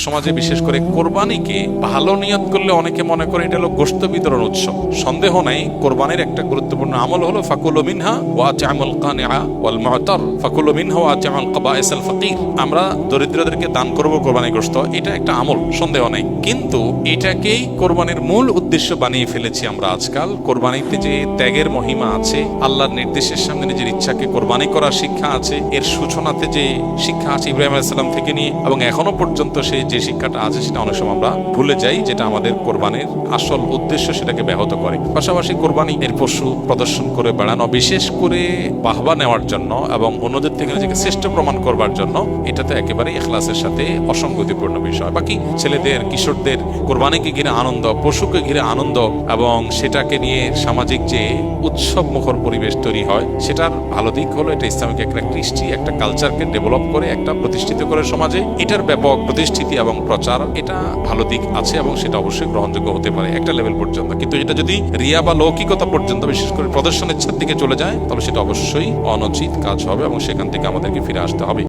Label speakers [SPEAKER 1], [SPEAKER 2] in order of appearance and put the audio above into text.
[SPEAKER 1] সমাজে বিশেষ করে কোরবানিকে ভালো নিয়ত করলে অনেকে মনে করে এটা হলো গোশত বিতরণ উৎসব। সন্দেহ নাই, কোরবানির একটা গুরুত্বপূর্ণ আমল হলো ফাকুলু মিনহা ওয়া আত'আমুল কানিআ ওয়াল মু'তার ফাকুলু মিনহা ওয়া আত'আমুল কাবাইসাল ফাকির। আমরা দরিদ্রদেরকে দান করব কোরবানির গোশত, এটা একটা আমল, সন্দেহ নাই। কিন্তু এটাকেই কোরবানির মূল উদ্দেশ্য বানিয়ে ফেলেছি আমরা আজকাল। কোরবানিতে যে ত্যাগের মহিমা আছে, আল্লাহর নির্দেশের সামনে নিজের ইচ্ছাকে কোরবানি করার শিক্ষা আছে, এর সূচনাতে যে শিক্ষা আছে ইব্রাহিম আলাইহিস সালাম থেকে নিয়ে এবং এখনো পর্যন্ত সেই যে শিক্ষাটা আছে সেটা অনেক সময় আমরা ভুলে যাই, যেটা আমাদের কোরবানির আসল উদ্দেশ্য সেটাকে ব্যাহত করে। পাশাপাশি কোরবানি এর পশু প্রদর্শন করে বেড়ানো, বিশেষ করে বাহবা নেওয়ার জন্য এবং অন্যদের থেকে নিজেকে শ্রেষ্ঠ প্রমাণ করবার জন্য, এটাতে একেবারে ইখলাসের সাথে অসঙ্গতিপূর্ণ বিষয়। বাকি ছেলেদের, কিশোরদের কোরবানিকে ঘিরে আনন্দ, পশুকে ঘিরে আনন্দ এবং সেটাকে নিয়ে সামাজিক যে উৎসব মুখর পরিবেশ তৈরি হয়, সেটার ভালো দিক হলো এটা ইসলামিক একটা কৃষ্টি, একটা কালচারকে ডেভেলপ করে, একটা প্রতিষ্ঠিত করে সমাজে। এটার ব্যাপক প্রতিষ্ঠিতি এবং প্রচার, এটা ভালো দিক আছে এবং সেটা অবশ্যই গ্রহণযোগ্য হতে পারে একটা লেভেল পর্যন্ত। কিন্তু এটা যদি রিয়া বা লৌকিকতা পর্যন্ত, বিশেষ করে প্রদর্শনের দিকে চলে যায়, তবে সেটা অবশ্যই অনুচিত কাজ হবে এবং সেখান থেকে আমাদেরকে ফিরে আসতে হবে।